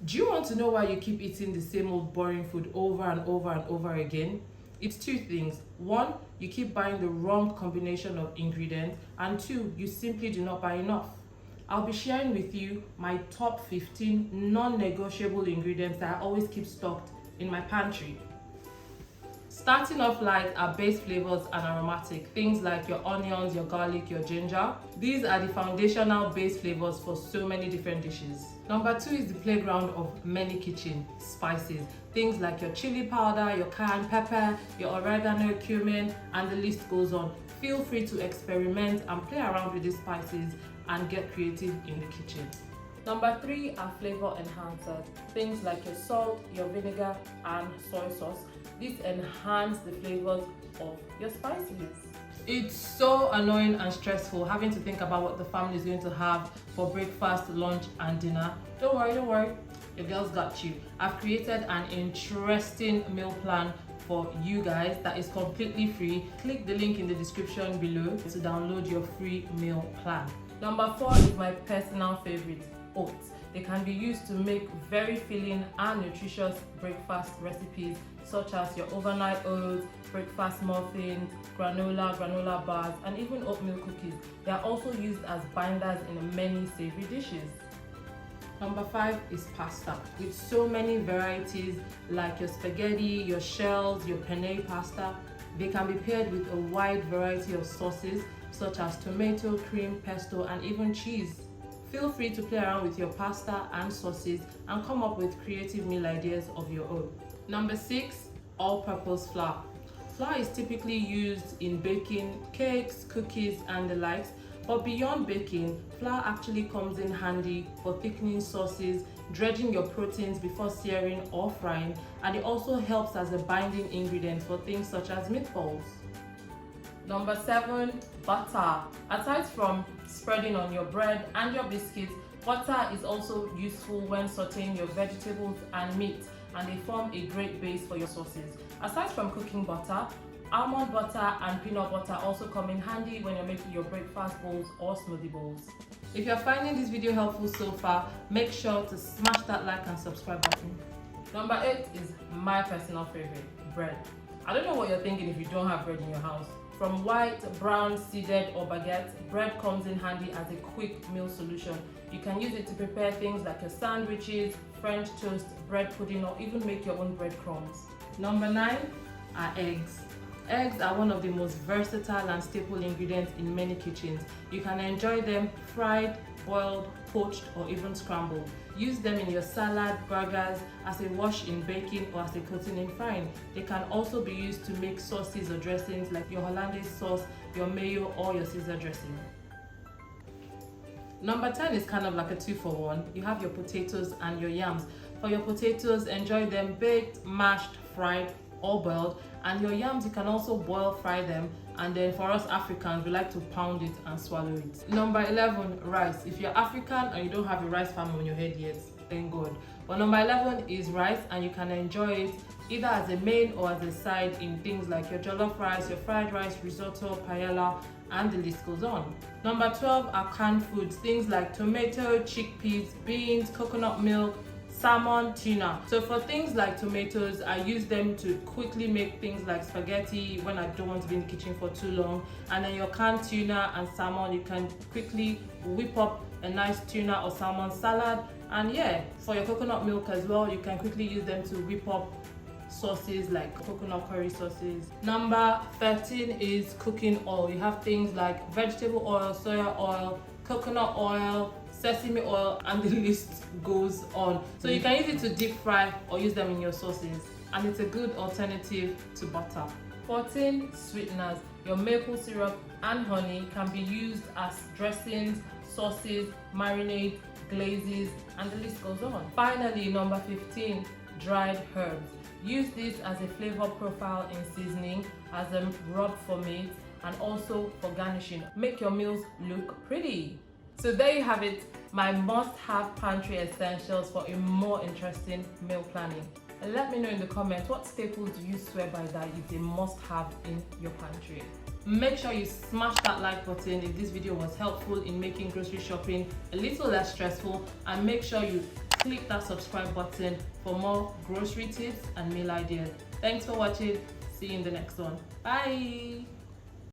Do you want to know why you keep eating the same old boring food over and over and over again? It's two things. One, you keep buying the wrong combination of ingredients, and two, you simply do not buy enough. I'll be sharing with you my top 15 non-negotiable ingredients that I always keep stocked in my pantry. Starting off light are base flavors and aromatic, things like your onions, your garlic, your ginger. These are the foundational base flavors for so many different dishes. Number 2 is the playground of many kitchen spices, things like your chili powder, your cayenne pepper, your oregano, cumin, and the list goes on. Feel free to experiment and play around with these spices and get creative in the kitchen. Number 3 are flavor enhancers, things like your salt, your vinegar, and soy sauce. These enhance the flavors of your spices. It's so annoying and stressful having to think about what the family is going to have for breakfast, lunch, and dinner. Don't worry, your girls got you. I've created an interesting meal plan for you guys that is completely free. Click the link in the description below to download your free meal plan. Number 4 is my personal favorite, oats. They can be used to make very filling and nutritious breakfast recipes such as your overnight oats, breakfast muffins, granola bars, and even oatmeal cookies. They are also used as binders in many savory dishes. Number 5 is pasta, with so many varieties like your spaghetti, your shells, your penne pasta. They can be paired with a wide variety of sauces such as tomato, cream, pesto, and even cheese. Feel free to play around with your pasta and sauces and come up with creative meal ideas of your own. Number 6, all-purpose flour. Flour is typically used in baking cakes, cookies, and the likes, but beyond baking, flour actually comes in handy for thickening sauces, dredging your proteins before searing or frying, and it also helps as a binding ingredient for things such as meatballs. Number 7, butter. Aside from spreading on your bread and your biscuits, butter is also useful when sauteing your vegetables and meat, and they form a great base for your sauces. Aside from cooking butter, almond butter and peanut butter also come in handy when you're making your breakfast bowls or smoothie bowls. If you're finding this video helpful so far, make sure to smash that like and subscribe button. Number 8 is my personal favorite, bread. I don't know what you're thinking if you don't have bread in your house. From white, brown, seeded, or baguette, bread comes in handy as a quick meal solution. You can use it to prepare things like your sandwiches, French toast, bread pudding, or even make your own breadcrumbs. Number 9 are eggs. Eggs are one of the most versatile and staple ingredients in many kitchens. You can enjoy them fried, boiled, poached, or even scrambled. Use them in your salad, burgers, as a wash in baking, or as a coating in frying. They can also be used to make sauces or dressings like your hollandaise sauce, your mayo, or your Caesar dressing. Number 10 is kind of like a 2-for-1. You have your potatoes and your yams. For your potatoes, enjoy them baked, mashed, fried, or boiled, and your yams you can also boil, fry them, and then for us Africans we like to pound it and swallow it. Number 11, rice. If you're African and you don't have a rice farm on your head yet, thank God. But number 11 is rice, and you can enjoy it either as a main or as a side in things like your jollof rice, your fried rice, risotto, paella, and the list goes on. Number 12 are canned foods, things like tomato, chickpeas, beans, coconut milk, salmon, tuna. So for things like tomatoes, I use them to quickly make things like spaghetti when I don't want to be in the kitchen for too long. And then your canned tuna and salmon, you can quickly whip up a nice tuna or salmon salad. And yeah, for your coconut milk as well, you can quickly use them to whip up sauces like coconut curry sauces. Number 13 is cooking oil. You have things like vegetable oil, soya oil, coconut oil, sesame oil, and the list goes on. So you can use it to deep fry or use them in your sauces, and it's a good alternative to butter. 14, sweeteners. Your maple syrup and honey can be used as dressings, sauces, marinades, glazes, and the list goes on. Finally, number 15, dried herbs. Use this as a flavor profile in seasoning, as a rub for meat, and also for garnishing. Make your meals look pretty. So there you have it, my must-have pantry essentials for a more interesting meal planning. And let me know in the comments, what staples do you swear by that is a must-have in your pantry? Make sure you smash that like button if this video was helpful in making grocery shopping a little less stressful, and make sure you click that subscribe button for more grocery tips and meal ideas. Thanks for watching. See you in the next one. Bye.